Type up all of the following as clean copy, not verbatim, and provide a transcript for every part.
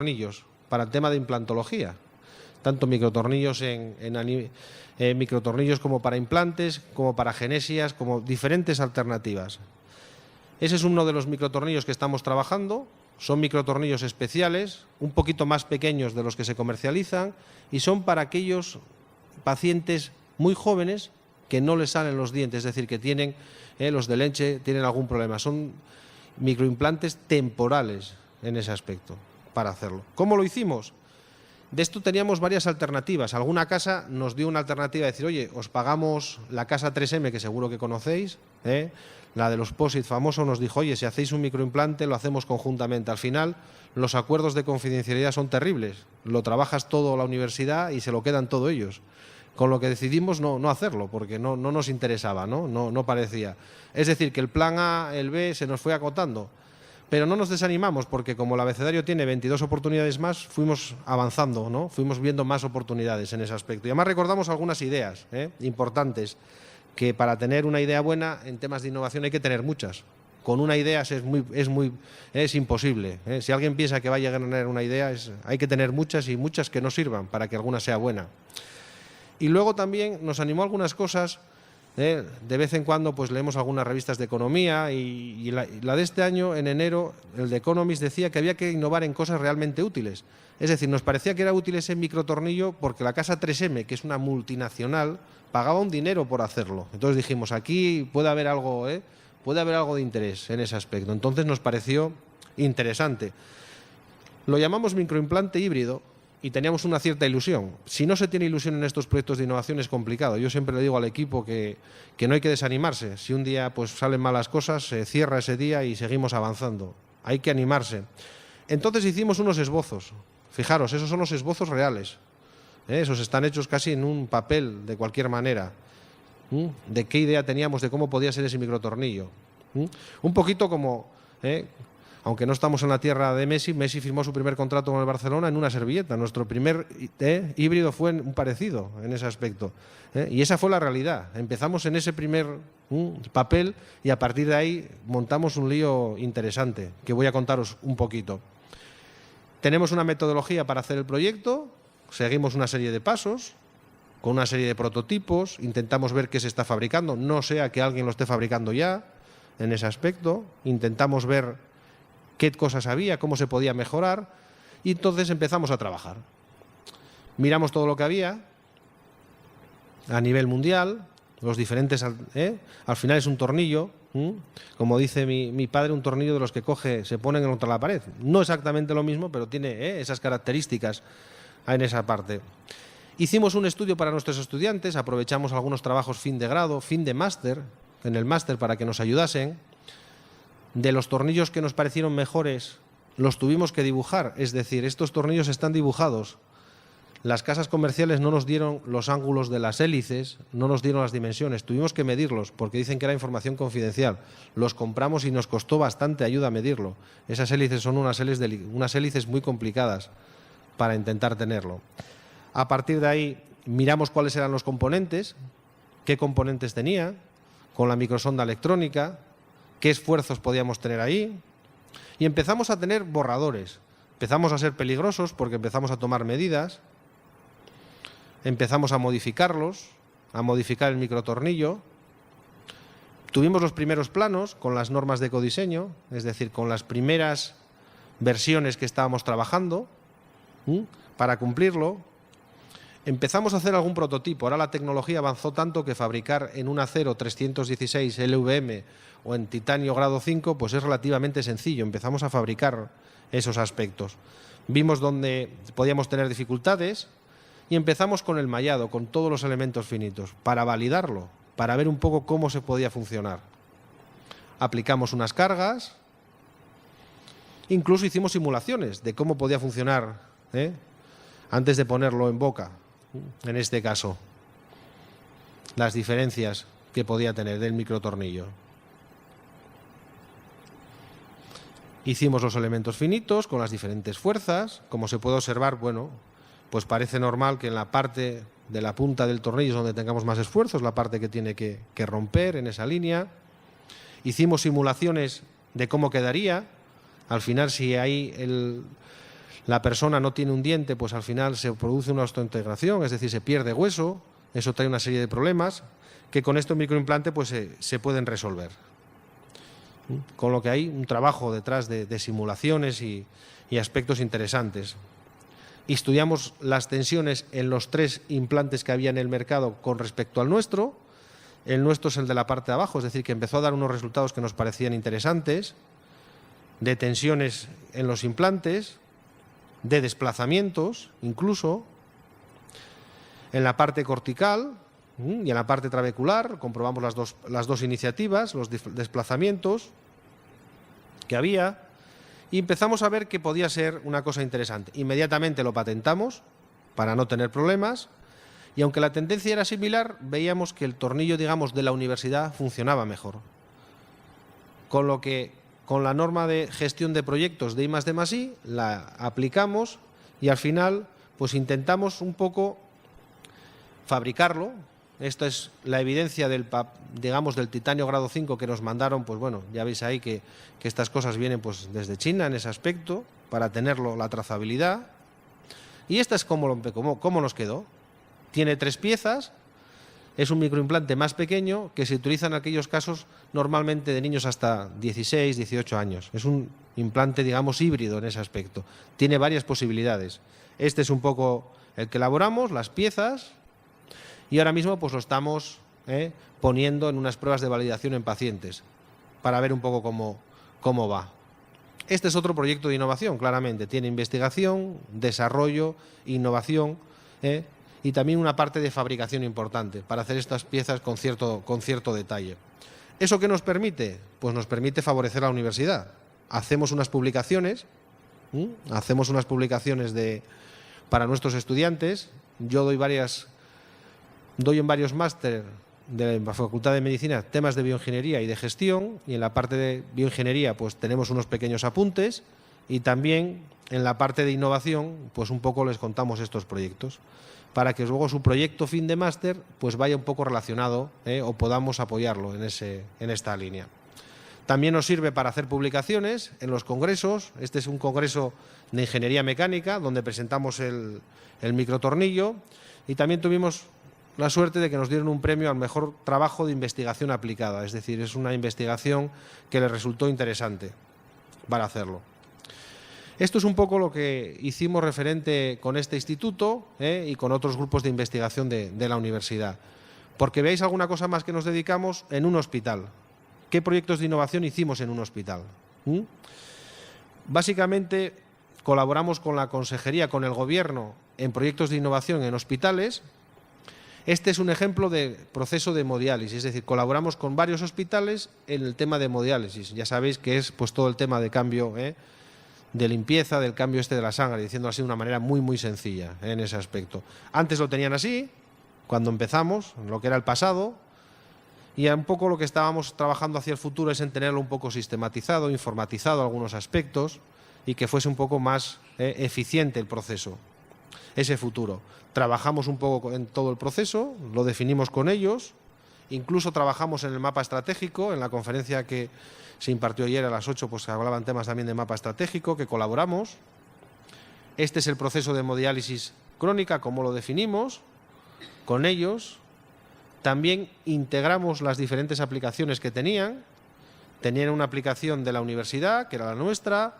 microtornillos para el tema de implantología, tanto microtornillos microtornillos como para implantes, como para genesias, como diferentes alternativas. Ese es uno de los microtornillos que estamos trabajando. Son microtornillos especiales, un poquito más pequeños de los que se comercializan, y son para aquellos pacientes muy jóvenes que no les salen los dientes, es decir, que tienen los de leche, tienen algún problema. Son microimplantes temporales en ese aspecto para hacerlo. ¿Cómo lo hicimos? De esto teníamos varias alternativas. Alguna casa nos dio una alternativa de decir, oye, os pagamos la casa 3M, que seguro que conocéis, la de los POSIT famoso, nos dijo, oye, si hacéis un microimplante lo hacemos conjuntamente. Al final los acuerdos de confidencialidad son terribles. Lo trabajas todo la universidad y se lo quedan todos ellos. Con lo que decidimos no hacerlo, porque no nos interesaba, no parecía. Es decir, que el plan A, el B, se nos fue acotando. Pero no nos desanimamos, porque como el abecedario tiene 22 oportunidades más, fuimos avanzando, fuimos viendo más oportunidades en ese aspecto. Y además recordamos algunas ideas importantes, que para tener una idea buena en temas de innovación hay que tener muchas. Con una idea es imposible. Si alguien piensa que va a llegar a tener una idea, hay que tener muchas y muchas que no sirvan para que alguna sea buena. Y luego también nos animó algunas cosas. De vez en cuando pues leemos algunas revistas de economía y la de este año, en enero, el de Economist decía que había que innovar en cosas realmente útiles. Es decir, nos parecía que era útil ese microtornillo porque la casa 3M, que es una multinacional, pagaba un dinero por hacerlo. Entonces dijimos, aquí puede haber algo de interés en ese aspecto. Entonces nos pareció interesante. Lo llamamos microimplante híbrido. Y teníamos una cierta ilusión. Si no se tiene ilusión en estos proyectos de innovación es complicado. Yo siempre le digo al equipo que no hay que desanimarse. Si un día pues salen malas cosas, se cierra ese día y seguimos avanzando. Hay que animarse. Entonces hicimos unos esbozos. Fijaros, esos son los esbozos reales. Esos están hechos casi en un papel, de cualquier manera. De qué idea teníamos de cómo podía ser ese microtornillo. Un poquito como... Aunque no estamos en la tierra de Messi, Messi firmó su primer contrato con el Barcelona en una servilleta. Nuestro primer híbrido fue un parecido en ese aspecto. Y esa fue la realidad. Empezamos en ese primer papel y a partir de ahí montamos un lío interesante, que voy a contaros un poquito. Tenemos una metodología para hacer el proyecto, seguimos una serie de pasos, con una serie de prototipos, intentamos ver qué se está fabricando, no sea que alguien lo esté fabricando ya en ese aspecto, intentamos ver qué cosas había, cómo se podía mejorar, y entonces empezamos a trabajar. Miramos todo lo que había a nivel mundial, los diferentes... Al final es un tornillo, como dice mi padre, un tornillo de los que coge, se ponen contra la pared. No exactamente lo mismo, pero tiene esas características en esa parte. Hicimos un estudio para nuestros estudiantes, aprovechamos algunos trabajos fin de grado, fin de máster, en el máster para que nos ayudasen. De los tornillos que nos parecieron mejores, los tuvimos que dibujar, es decir, estos tornillos están dibujados. Las casas comerciales no nos dieron los ángulos de las hélices, no nos dieron las dimensiones, tuvimos que medirlos porque dicen que era información confidencial. Los compramos y nos costó bastante ayuda a medirlo. Esas hélices son unas hélices muy complicadas para intentar tenerlo. A partir de ahí miramos cuáles eran los componentes, qué componentes tenía, con la microsonda electrónica, qué esfuerzos podíamos tener ahí, y empezamos a tener borradores. Empezamos a ser peligrosos porque empezamos a tomar medidas, empezamos a modificarlos, a modificar el microtornillo. Tuvimos los primeros planos con las normas de ecodiseño, es decir, con las primeras versiones que estábamos trabajando para cumplirlo. Empezamos a hacer algún prototipo. Ahora la tecnología avanzó tanto que fabricar en un acero 316 LVM o en titanio grado 5 pues es relativamente sencillo. Empezamos a fabricar esos aspectos. Vimos dónde podíamos tener dificultades y empezamos con el mallado, con todos los elementos finitos, para validarlo, para ver un poco cómo se podía funcionar. Aplicamos unas cargas, incluso hicimos simulaciones de cómo podía funcionar antes de ponerlo en boca. En este caso, las diferencias que podía tener del microtornillo. Hicimos los elementos finitos con las diferentes fuerzas. Como se puede observar, bueno, pues parece normal que en la parte de la punta del tornillo es donde tengamos más esfuerzo, es la parte que tiene que romper en esa línea. Hicimos simulaciones de cómo quedaría. Al final, si hay la persona no tiene un diente, pues al final se produce una osteointegración, es decir, se pierde hueso, eso trae una serie de problemas que con este microimplante pues se pueden resolver. Con lo que hay un trabajo detrás de simulaciones y aspectos interesantes. Estudiamos las tensiones en los 3 implantes que había en el mercado con respecto al nuestro. El nuestro es el de la parte de abajo, es decir, que empezó a dar unos resultados que nos parecían interesantes, de tensiones en los implantes, de desplazamientos, incluso en la parte cortical y en la parte trabecular. Comprobamos las dos iniciativas, los desplazamientos que había, y empezamos a ver que podía ser una cosa interesante. Inmediatamente lo patentamos para no tener problemas, y aunque la tendencia era similar, veíamos que el tornillo, digamos, de la universidad funcionaba mejor. Con lo que, con la norma de gestión de proyectos de I+D+I, la aplicamos y al final pues intentamos un poco fabricarlo. Esta es la evidencia del, digamos, del titanio grado 5 que nos mandaron. Pues bueno, ya veis ahí que estas cosas vienen pues desde China en ese aspecto, para tenerlo, la trazabilidad. Y esta es cómo nos quedó. Tiene 3 piezas, es un microimplante más pequeño que se utiliza en aquellos casos normalmente de niños hasta 16, 18 años. Es un implante, digamos, híbrido en ese aspecto. Tiene varias posibilidades. Este es un poco el que elaboramos, las piezas, y ahora mismo pues lo estamos poniendo en unas pruebas de validación en pacientes para ver un poco cómo va. Este es otro proyecto de innovación, claramente. Tiene investigación, desarrollo, innovación, y también una parte de fabricación importante para hacer estas piezas con cierto detalle. ¿Eso qué nos permite? Pues nos permite favorecer a la universidad. Hacemos unas publicaciones, para nuestros estudiantes. Yo doy en varios máster de la Facultad de Medicina temas de bioingeniería y de gestión, y en la parte de bioingeniería pues tenemos unos pequeños apuntes, y también en la parte de innovación pues un poco les contamos estos proyectos, para que luego su proyecto fin de máster pues vaya un poco relacionado o podamos apoyarlo en esta línea. También nos sirve para hacer publicaciones en los congresos. Este es un congreso de ingeniería mecánica donde presentamos el microtornillo, y también tuvimos la suerte de que nos dieron un premio al mejor trabajo de investigación aplicada, es decir, es una investigación que les resultó interesante para hacerlo. Esto es un poco lo que hicimos referente con este instituto y con otros grupos de investigación de la universidad. Porque veáis alguna cosa más que nos dedicamos en un hospital. ¿Qué proyectos de innovación hicimos en un hospital? Básicamente colaboramos con la consejería, con el gobierno, en proyectos de innovación en hospitales. Este es un ejemplo de proceso de hemodiálisis, es decir, colaboramos con varios hospitales en el tema de hemodiálisis. Ya sabéis que es pues todo el tema de cambio, de limpieza, del cambio de la sangre, diciéndolo así de una manera muy sencilla en ese aspecto. Antes lo tenían así, cuando empezamos, en lo que era el pasado, y un poco lo que estábamos trabajando hacia el futuro es en tenerlo un poco sistematizado, informatizado algunos aspectos, y que fuese un poco más eficiente el proceso, ese futuro. Trabajamos un poco en todo el proceso, lo definimos con ellos, incluso trabajamos en el mapa estratégico, en la conferencia que se impartió ayer a las 8, pues hablaban temas también de mapa estratégico, que colaboramos. Este es el proceso de hemodiálisis crónica, como lo definimos, con ellos. También integramos las diferentes aplicaciones que tenían. Tenían una aplicación de la universidad, que era la nuestra,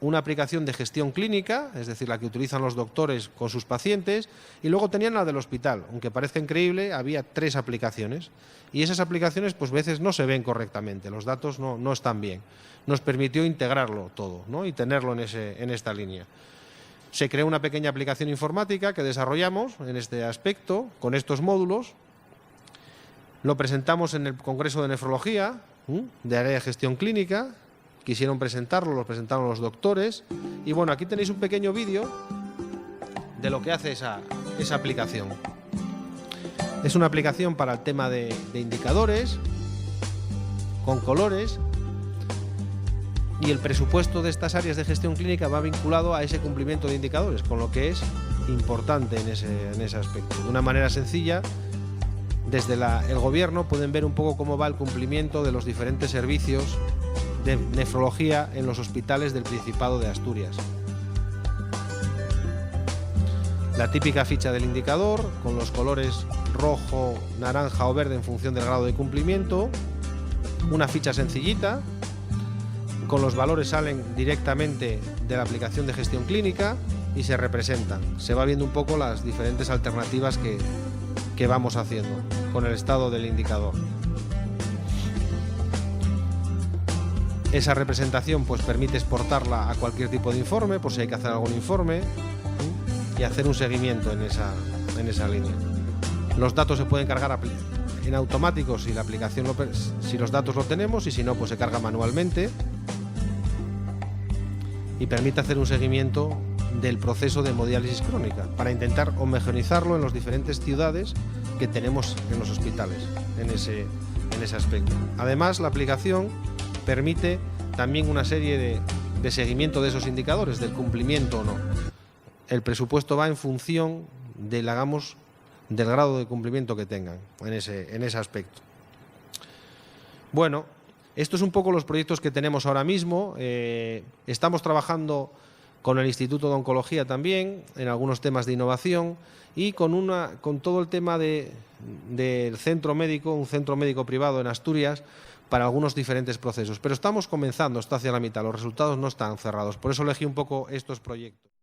una aplicación de gestión clínica, es decir, la que utilizan los doctores con sus pacientes, y luego tenían la del hospital. Aunque parezca increíble, había 3 aplicaciones, y esas aplicaciones pues a veces no se ven correctamente, los datos no están bien. Nos permitió integrarlo todo, ¿no? Y tenerlo en esta línea. Se creó una pequeña aplicación informática que desarrollamos en este aspecto, con estos módulos. Lo presentamos en el Congreso de Nefrología, de área de gestión clínica. Quisieron presentarlo, lo presentaron los doctores. Y bueno, aquí tenéis un pequeño vídeo de lo que hace esa aplicación. Es una aplicación para el tema de indicadores, con colores, y el presupuesto de estas áreas de gestión clínica va vinculado a ese cumplimiento de indicadores, con lo que es importante en ese aspecto. De una manera sencilla, desde el gobierno pueden ver un poco cómo va el cumplimiento de los diferentes servicios de nefrología en los hospitales del Principado de Asturias. La típica ficha del indicador, con los colores rojo, naranja o verde en función del grado de cumplimiento. Una ficha sencillita, con los valores salen directamente de la aplicación de gestión clínica y se representan. Se va viendo un poco las diferentes alternativas que vamos haciendo con el estado del indicador. Esa representación pues permite exportarla a cualquier tipo de informe, por si hay que hacer algún informe, y hacer un seguimiento en esa línea. Los datos se pueden cargar en automático si la aplicación si los datos lo tenemos, y si no, pues se carga manualmente, y permite hacer un seguimiento del proceso de hemodiálisis crónica para intentar homogeneizarlo en las diferentes ciudades que tenemos en los hospitales en ese aspecto. Además, la aplicación permite también una serie de seguimiento de esos indicadores, del cumplimiento o no. El presupuesto va en función del grado de cumplimiento que tengan en ese aspecto. Bueno, esto es un poco los proyectos que tenemos ahora mismo. Estamos trabajando con el Instituto de Oncología también en algunos temas de innovación, y con todo el tema del centro médico, un centro médico privado en Asturias, para algunos diferentes procesos. Pero estamos comenzando, está hacia la mitad, los resultados no están cerrados. Por eso elegí un poco estos proyectos.